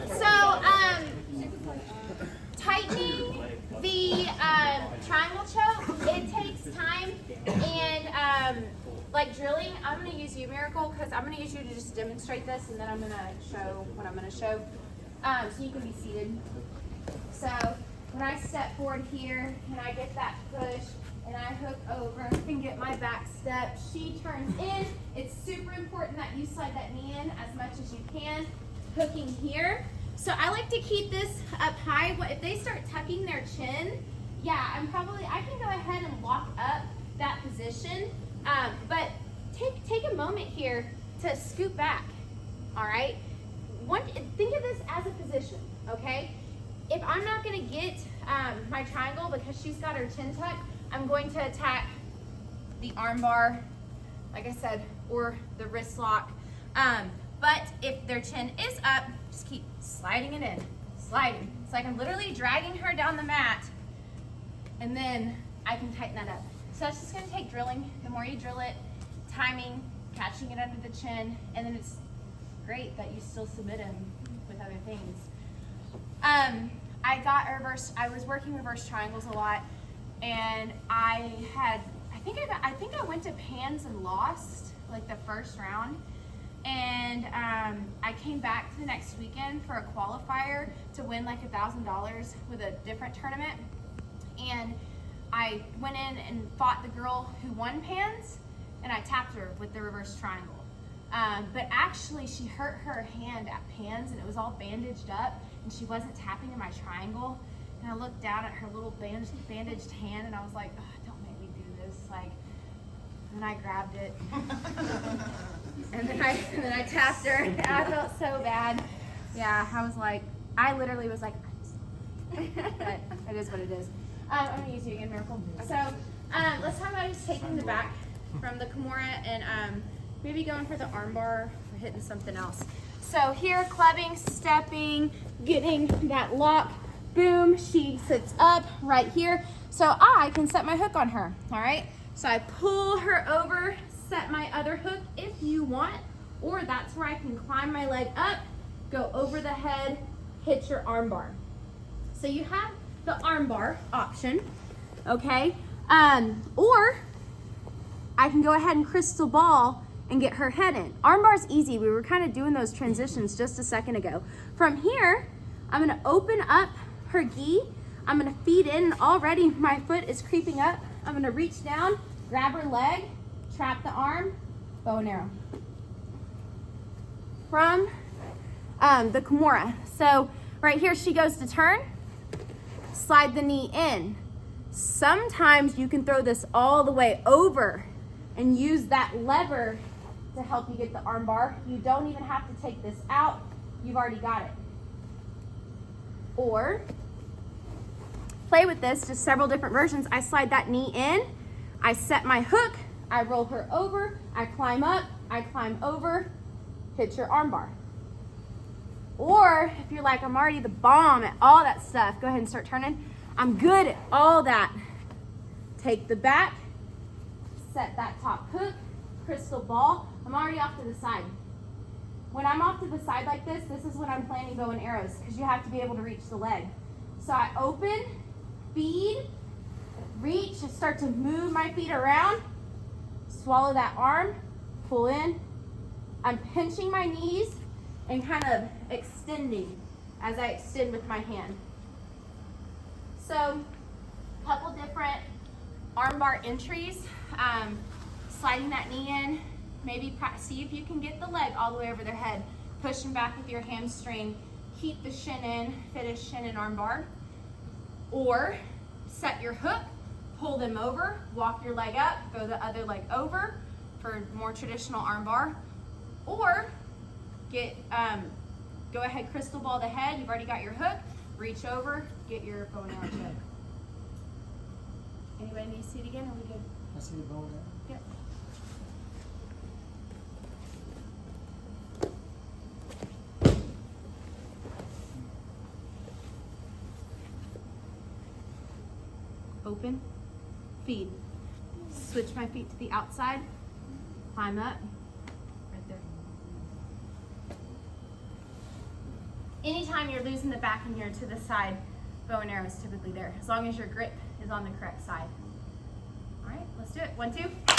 So, tightening the triangle choke, it takes time, and like drilling, I'm going to use you, Miracle, because I'm going to use you to just demonstrate this, and then I'm going to show what I'm going to show, so you can be seated. So when I step forward here, and I get that push, and I hook over and get my back step, she turns in. It's super important that you slide that knee in as much as you can, hooking here. So I like to keep this up high. If they start tucking their chin, yeah, I can go ahead and lock up that position. But take a moment here to scoot back, all right? Think of this as a position, okay? If I'm not gonna get my triangle because she's got her chin tucked, I'm going to attack the arm bar, like I said, or the wrist lock. But if their chin is up, just keep sliding it in, sliding. It's like I'm literally dragging her down the mat, and then I can tighten that up. So that's just gonna take drilling. The more you drill it, timing, catching it under the chin, and then it's great that you still submit them with other things. I was working reverse triangles a lot, and I think I went to Pans and lost like the first round. And I came back the next weekend for a qualifier to win like $1,000 with a different tournament. And I went in and fought the girl who won Pans, and I tapped her with the reverse triangle. But actually she hurt her hand at Pans, and it was all bandaged up, and she wasn't tapping in my triangle. And I looked down at her little bandaged hand, and I was like, oh, don't make me do this. Like, and I grabbed it. And then I tapped her, and I felt so bad. Yeah, I literally was like, but it is what it is. I'm gonna use you again, Miracle. So let's talk about just taking the back from the Kimura and maybe going for the armbar or hitting something else. So here, clubbing, stepping, getting that lock, boom, she sits up right here. So I can set my hook on her, all right? So I pull her over, set my other hook if you want, or that's where I can climb my leg up, go over the head, hit your armbar. So you have the armbar option, okay? Or I can go ahead and crystal ball and get her head in. Armbar's easy. We were kind of doing those transitions just a second ago. From here, I'm gonna open up her gi. I'm gonna feed in, and already my foot is creeping up. I'm gonna reach down, grab her leg, trap the arm, bow and arrow. From the Kimura. So right here, she goes to turn, slide the knee in. Sometimes you can throw this all the way over and use that lever to help you get the arm bar. You don't even have to take this out. You've already got it. Or play with this, just several different versions. I slide that knee in, I set my hook, I roll her over, I climb up, I climb over, hit your arm bar. Or if you're like, I'm already the bomb at all that stuff, go ahead and start turning. I'm good at all that. Take the back, set that top hook, crystal ball. I'm already off to the side. When I'm off to the side like this, this is when I'm planning bow and arrows, because you have to be able to reach the leg. So I open, feed, reach, and start to move my feet around, swallow that arm, pull in. I'm pinching my knees and kind of extending as I extend with my hand. So a couple different armbar entries, sliding that knee in, maybe see if you can get the leg all the way over their head, pushing back with your hamstring, keep the shin in, finish shin and armbar. Or set your hook, pull them over, walk your leg up, go the other leg over for more traditional armbar. Or go ahead, crystal ball the head, you've already got your hook, reach over, get your bow and arrow choke. Anybody need to see it again? Are we good? I see the bow and arrow. Yep. Open, feed. Switch my feet to the outside, climb up, right there. anytime you're losing the back and you're to the side, bow and arrow is typically there, as long as your grip is on the correct side. All right, let's do it. 1, 2.